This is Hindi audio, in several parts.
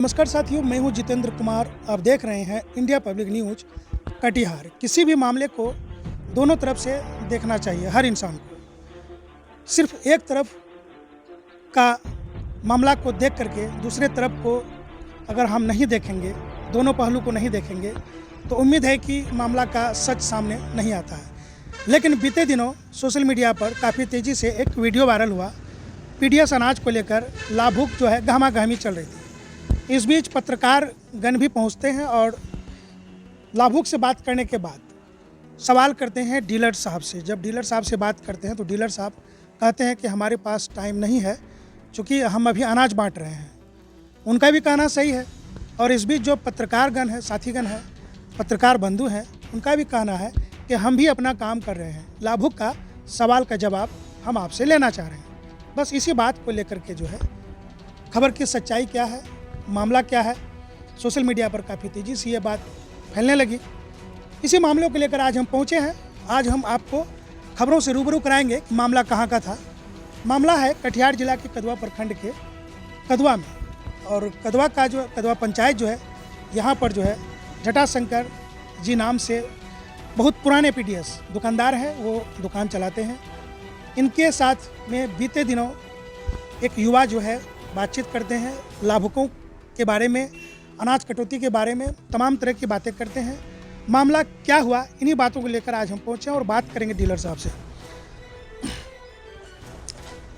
नमस्कार साथियों, मैं हूं जितेंद्र कुमार। आप देख रहे हैं इंडिया पब्लिक न्यूज कटिहार। किसी भी मामले को दोनों तरफ से देखना चाहिए हर इंसान को। सिर्फ एक तरफ का मामला को देख करके दूसरे तरफ को अगर हम नहीं देखेंगे, दोनों पहलू को नहीं देखेंगे, तो उम्मीद है कि मामला का सच सामने नहीं आता है। लेकिन बीते दिनों सोशल मीडिया पर काफ़ी तेज़ी से एक वीडियो वायरल हुआ। पीडीएस अनाज को लेकर लाभुक जो है गहमा-गहमी चल रही थी। इस बीच पत्रकार गण भी पहुंचते हैं और लाभुक से बात करने के बाद सवाल करते हैं डीलर साहब से। जब डीलर साहब से बात करते हैं तो डीलर साहब कहते हैं कि हमारे पास टाइम नहीं है, चूँकि हम अभी अनाज बांट रहे हैं। उनका भी कहना सही है। और इस बीच जो पत्रकार गण है, साथीगण है, पत्रकार बंधु हैं, उनका भी कहना है कि हम भी अपना काम कर रहे हैं। लाभुक का सवाल का जवाब हम आपसे लेना चाह रहे हैं। बस इसी बात को लेकर के जो है खबर की सच्चाई क्या है, मामला क्या है, सोशल मीडिया पर काफ़ी तेज़ी से ये बात फैलने लगी। इसी मामलों को लेकर आज हम पहुँचे हैं। आज हम आपको खबरों से रूबरू कराएंगे कि मामला कहाँ का था। मामला है कटिहार जिला के कदवा प्रखंड के कदवा में। और कदवा का जो कदवा पंचायत जो है, यहाँ पर जो है जटाशंकर जी नाम से बहुत पुराने पीडीएस दुकानदार हैं, वो दुकान चलाते हैं। इनके साथ में बीते दिनों एक युवा जो है बातचीत करते हैं, लाभुकों के बारे में, अनाज कटौती के बारे में तमाम तरह की बातें करते हैं। मामला क्या हुआ, इन्हीं बातों को लेकर आज हम पहुंचे हैं और बात करेंगे डीलर साहब से।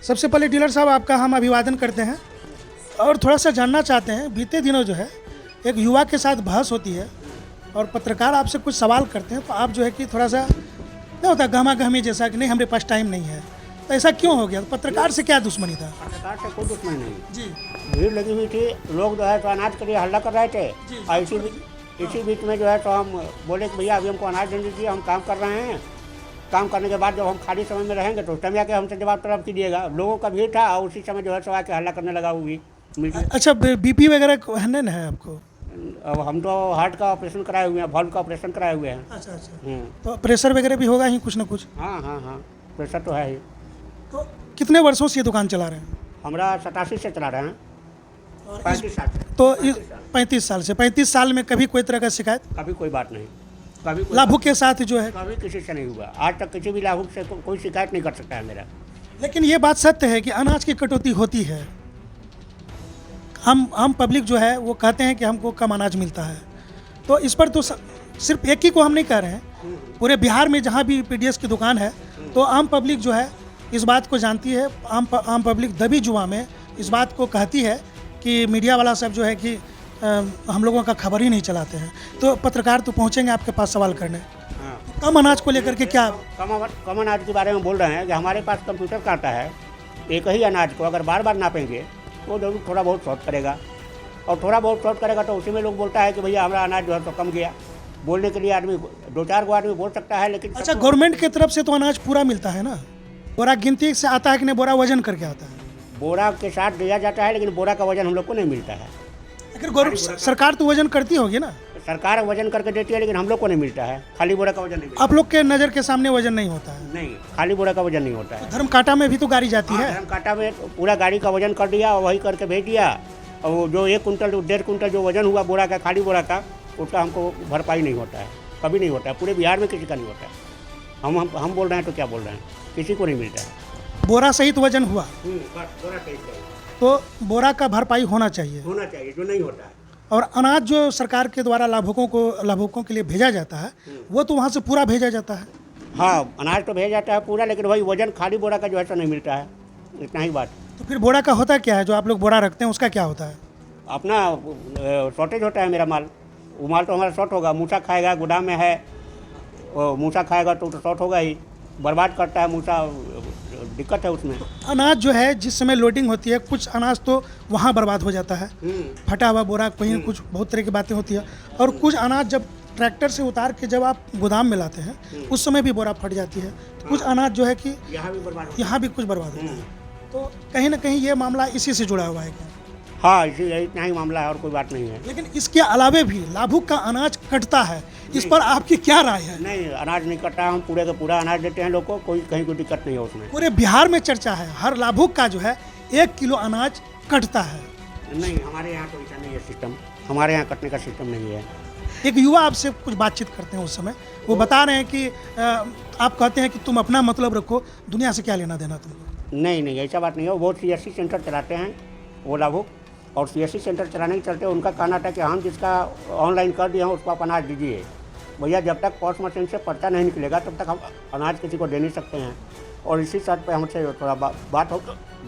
सबसे पहले डीलर साहब, आपका हम अभिवादन करते हैं और थोड़ा सा जानना चाहते हैं, बीते दिनों जो है एक युवा के साथ बहस होती है और पत्रकार आपसे कुछ सवाल करते हैं, तो आप जो है कि थोड़ा सा क्या होता है गहमा गहमी जैसा कि नहीं हमारे पास टाइम नहीं है, तो ऐसा क्यों हो गया? तो पत्रकार से क्या दुश्मनी था? पत्रकार से कोई दुश्मनी नहीं जी। भीड़ लगी हुई थी, लोग जो है तो अनाज के लिए हल्ला कर रहे थे। और इसी बीच में जो है तो हम बोले कि भैया अभी हमको अनाज दे दीजिए, हम काम कर रहे हैं। काम करने के बाद जब हम खाली समय में रहेंगे तो उस टाइम आके हमसे जवाब तलब कीजिएगा। लोगों का भीड़ था और उसी समय जो है तो आके हल्ला करने लगा हुई। अच्छा, बीपी वगैरह है ना आपको? अब हम तो हार्ट का ऑपरेशन कराए हुए हैं, वाल्व का ऑपरेशन कराए हुए हैं। अच्छा। तो प्रेशर वगैरह भी होगा ही कुछ ना कुछ? हाँ, प्रेशर तो है ही। तो कितने वर्षों से ये दुकान चला रहे हैं? हमारा 87 से चला रहे हैं, 35 साल से। तो 35 साल से 35 साल में कभी कोई तरह का शिकायत? कभी कोई बात नहीं, कभी लाभुक के साथ जो है कभी किसी से नहीं हुआ। आज तक किसी भी लाभुक से कोई शिकायत नहीं कर सकता है मेरा। लेकिन ये बात सत्य है कि अनाज की कटौती होती है। हम पब्लिक जो है वो कहते हैं कि हमको कम अनाज मिलता है। तो इस पर तो सिर्फ एक ही को हम नहीं कह रहे हैं, पूरे बिहार में जहाँ भी पीडीएस की दुकान है तो आम पब्लिक जो है इस बात को जानती है। आम पब्लिक दबी जुआ में इस बात को कहती है कि मीडिया वाला सब जो है कि हम लोगों का खबर ही नहीं चलाते हैं। तो पत्रकार तो पहुंचेंगे आपके पास सवाल करने। कम अनाज को लेकर के क्या? कम अनाज के बारे में बोल रहे हैं कि हमारे पास कंप्यूटर काटा है। एक ही अनाज को अगर बार बार नापेंगे तो जरूर थोड़ा बहुत शॉर्ट करेगा, और थोड़ा बहुत शॉर्ट करेगा तो उसी में लोग बोलता है कि भैया हमारा अनाज जो है तो कम गया। बोलने के लिए आदमी 2-4 गो आदमी बोल सकता है, लेकिन अच्छा, गवर्नमेंट की तरफ से तो अनाज पूरा मिलता है ना? बोरा गिनती से आता है कि नहीं, बोरा वजन करके आता है? बोरा के साथ दिया जाता है, लेकिन बोरा का वजन हम लोग को नहीं मिलता है। लेकिन सरकार तो वजन करती होगी ना? सरकार वजन करके देती है, लेकिन हम लोग को नहीं मिलता है। खाली बोरा का वजन नहीं मिलता। आप लोग के नज़र के सामने वजन नहीं होता है? नहीं, खाली बोरा का वजन नहीं होता है। धर्म कांटा में भी तो गाड़ी जाती है। धर्म कांटा में पूरा गाड़ी का वजन कर दिया और वही करके भेज दिया। और वो जो 1 कुंटल 1.5 कुंटल जो वजन हुआ बोरा का, खाली बोरा का, उसका हमको भरपाई नहीं होता है, कभी नहीं होता है। पूरे बिहार में किसी का नहीं होता है। हम बोल रहे हैं तो क्या बोल रहे हैं, किसी को नहीं मिलता है। बोरा सहित वजन हुआ बोरा सही तो बोरा का भरपाई होना चाहिए, जो नहीं होता है। और अनाज जो सरकार के द्वारा लाभुकों के लिए भेजा जाता है वो तो वहाँ से पूरा भेजा जाता है। हाँ, अनाज तो भेजा जाता है पूरा, लेकिन वही वजन खाली बोरा का जो है तो नहीं मिलता है। इतना ही बात। तो फिर बोरा का होता क्या है? जो आप लोग बोरा रखते हैं उसका क्या होता है? अपना शॉर्टेज होता है मेरा माल। वो माल तो हमारा शॉर्ट होगा। मूसा खाएगा, गोदाम में है, मूसा खाएगा तो शॉर्ट होगा ही, बर्बाद करता है मूसा, दिक्कत है उसमें। अनाज जो है जिस समय लोडिंग होती है, कुछ अनाज तो वहाँ बर्बाद हो जाता है, फटा हुआ बोरा, कहीं कुछ बहुत तरह की बातें होती है। और कुछ अनाज जब ट्रैक्टर से उतार के जब आप गोदाम में लाते हैं उस समय भी बोरा फट जाती है। तो कुछ अनाज जो है कि यहाँ भी कुछ बर्बाद होता है। तो कहीं ना कहीं ये मामला इसी से जुड़ा हुआ है क्या? हाँ, इतना ही मामला है और कोई बात नहीं है। लेकिन इसके अलावे भी लाभुक का अनाज कटता है, इस पर आपकी क्या राय है? नहीं, अनाज नहीं कटता है। हम पूरे का पूरा अनाज देते हैं लोग को, कोई कहीं कोई दिक्कत नहीं है उसमें। पूरे बिहार में चर्चा है, हर लाभुक का जो है 1 किलो अनाज कटता है। नहीं, हमारे यहाँ तो ऐसा नहीं है सिस्टम, हमारे यहाँ कटने का सिस्टम नहीं है। एक युवा आपसे कुछ बातचीत करते हैं उस समय, वो बता रहे हैं कि आप कहते हैं कि तुम अपना मतलब रखो, दुनिया से क्या लेना देना तुमको। नहीं नहीं, ऐसा बात नहीं है। वो CSC सेंटर चलाते हैं वो लाभुक, और CSC सेंटर चलाने के चलते उनका कहना था कि हम जिसका ऑनलाइन कर दिए हैं उसको आप अनाज दीजिए। भैया जब तक पॉस मशीन से पर्चा नहीं निकलेगा तब तक हम अनाज किसी को दे नहीं सकते हैं। और इसी शर्त पे हमसे थोड़ा बात हो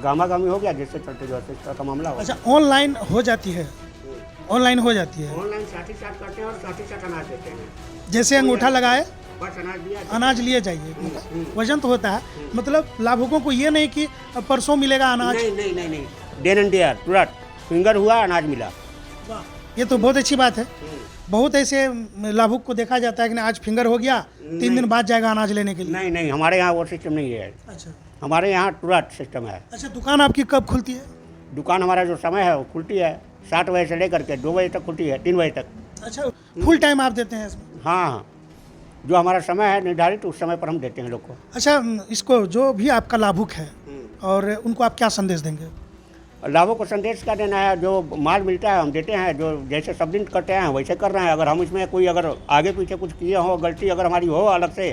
गामा-गामी हो गया, जिससे चलते जो है इस तरह का मामला हो। अच्छा, ऑनलाइन हो जाती है, ऑनलाइन हो जाती है, ऑनलाइन साथ ही साथ करते हैं और साथ ही साथ अनाज देते हैं। जैसे अंगूठा लगाए बस अनाज दिया, अनाज लिए जाइए, वजन तो होता है। मतलब लाभुकों को ये नहीं कि परसों मिलेगा अनाज। नहीं नहीं नहीं नहीं, देन एंड देयर, तुरंत फिंगर हुआ अनाज मिला। ये तो बहुत अच्छी बात है। बहुत ऐसे लाभुक को देखा जाता है कि आज फिंगर हो गया, 3 दिन बाद जाएगा अनाज लेने के लिए। नहीं नहीं, हमारे यहाँ वो सिस्टम नहीं है। अच्छा हमारे यहाँ तुरंत सिस्टम है। अच्छा, दुकान आपकी कब खुलती है? दुकान हमारा जो समय है वो खुलती है 7 बजे से लेकर के 2 बजे तक खुलती है, 3 बजे तक। अच्छा, फुल टाइम आप देते हैं इसमें? हाँ हाँ, जो हमारा समय है निर्धारित उस समय पर हम देते हैं लोग को। अच्छा, इसको जो भी आपका लाभुक है और उनको आप क्या संदेश देंगे? लाभों को संदेश क्या देना है, जो माल मिलता है हम देते हैं, जो जैसे सब दिन करते हैं वैसे कर रहे हैं। अगर हम इसमें कोई अगर आगे पीछे कुछ किए हो, गलती अगर हमारी हो अलग से,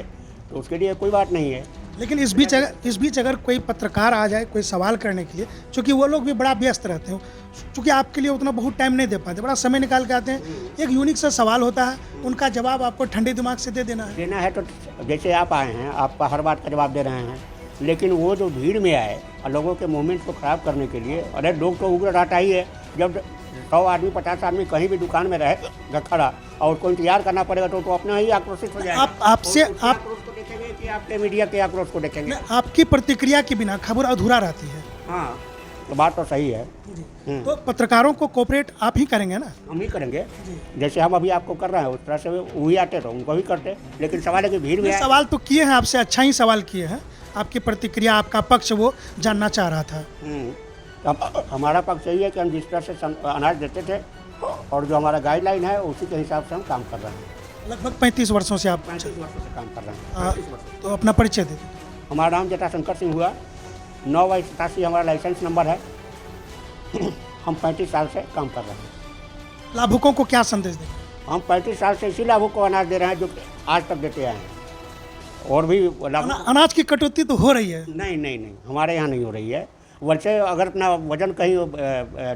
तो उसके लिए कोई बात नहीं है। लेकिन इस बीच अगर कोई पत्रकार आ जाए कोई सवाल करने के लिए, क्योंकि वो लोग भी बड़ा व्यस्त रहते हैं, क्योंकि आपके लिए उतना बहुत टाइम नहीं दे पाते, बड़ा समय निकाल के आते हैं, एक यूनिक सा सवाल होता है, उनका जवाब आपको ठंडे दिमाग से दे देना है। तो जैसे आप आए हैं, आपका हर बात का जवाब दे रहे हैं, लेकिन वो जो भीड़ में आए और लोगों के मूवमेंट को ख़राब करने के लिए, अरे लोग तो उग्र रहता ही है। जब 100 आदमी 50 आदमी कहीं भी दुकान में रहेगा खड़ा और उसको इंतजार करना पड़ेगा तो अपने ही आक्रोशित हो जाएगा। आपसे आप आक्रोश को देखेंगे कि आपके मीडिया के आक्रोश को देखेंगे? आपकी प्रतिक्रिया के बिना खबर अधूरा रहती है। हाँ, तो बात तो सही है। तो पत्रकारों को कोऑपरेट आप ही करेंगे ना? हम ही करेंगे, जैसे हम अभी आपको कर रहे हैं उस तरह से वही आते तो उनको भी करते। लेकिन सवाल है कि भीड़ में सवाल तो किए हैं आपसे, अच्छा ही सवाल किए हैं। आपकी प्रतिक्रिया, आपका पक्ष वो जानना चाह रहा था। अब हमारा पक्ष यही है कि हम जिस तरह से अनाज देते थे और जो हमारा गाइडलाइन है उसी के हिसाब से हम काम कर रहे हैं। लगभग 35 वर्षों से आप 35 वर्षों से काम कर रहे हैं। 35 वर्ष। तो अपना परिचय दे दीजिए। हमारा नाम जटाशंकर सिंह हुआ, 9/87 हमारा लाइसेंस नंबर है। हम 35 साल से काम कर रहे हैं। लाभुकों को क्या संदेश देंगे? हम 35 साल से इसी लाभुक को अनाज दे रहे हैं जो आज तक देते आए हैं। और भी अनाज की कटौती तो हो रही है? नहीं नहीं नहीं, हमारे यहाँ नहीं हो रही है। वैसे अगर अपना वजन कहीं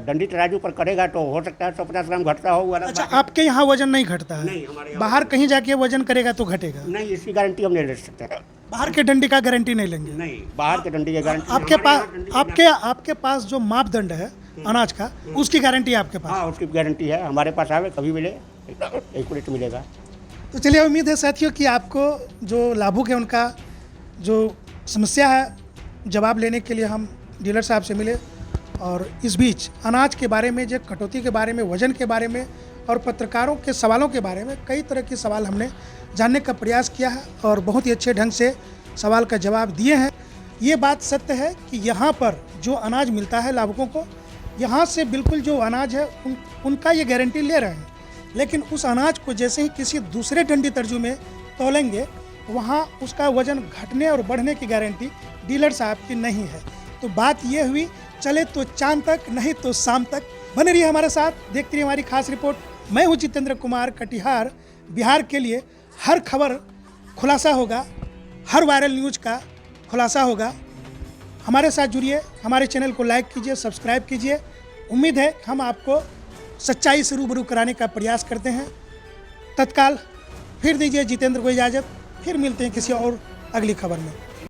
दंडी तराजू पर करेगा तो हो सकता है 150 ग्राम घटता हो। अच्छा, आपके यहाँ वजन नहीं घटता है? नहीं, हमारे यहाँ बाहर कहीं जाके वजन करेगा तो घटेगा? नहीं, इसकी गारंटी हम नहीं ले सकते। बाहर के डंडी का गारंटी नहीं लेंगे? नहीं, बाहर के डंडी की गारंटी आपके पास जो मापदंड है अनाज का, उसकी गारंटी आपके पास? हाँ, उसकी गारंटी है। हमारे पास आवे कभी मिले एक्यूरेट मिलेगा। तो चलिए, उम्मीद है साथियों कि आपको जो लाभुक है उनका जो समस्या है जवाब लेने के लिए हम डीलर साहब से मिले, और इस बीच अनाज के बारे में, जो कटौती के बारे में, वजन के बारे में और पत्रकारों के सवालों के बारे में कई तरह के सवाल हमने जानने का प्रयास किया है और बहुत ही अच्छे ढंग से सवाल का जवाब दिए हैं। ये बात सत्य है कि यहाँ पर जो अनाज मिलता है लाभुकों को, यहाँ से बिल्कुल जो अनाज है उनका ये गारंटी ले रहे हैं, लेकिन उस अनाज को जैसे ही किसी दूसरे डंडी तर्जू में तोलेंगे, वहाँ उसका वजन घटने और बढ़ने की गारंटी डीलर साहब की नहीं है। तो बात ये हुई, चले तो चांद तक, नहीं तो शाम तक। बने रहिए हमारे साथ, देखते रहिए हमारी खास रिपोर्ट। मैं हूँ जितेंद्र कुमार, कटिहार, बिहार के लिए हर खबर खुलासा होगा, हर वायरल न्यूज़ का खुलासा होगा। हमारे साथ जुड़िए, हमारे चैनल को लाइक कीजिए, सब्सक्राइब कीजिए। उम्मीद है हम आपको सच्चाई से रूबरू कराने का प्रयास करते हैं। तत्काल फिर दीजिए जितेंद्र को इजाज़त, फिर मिलते हैं किसी और अगली खबर में।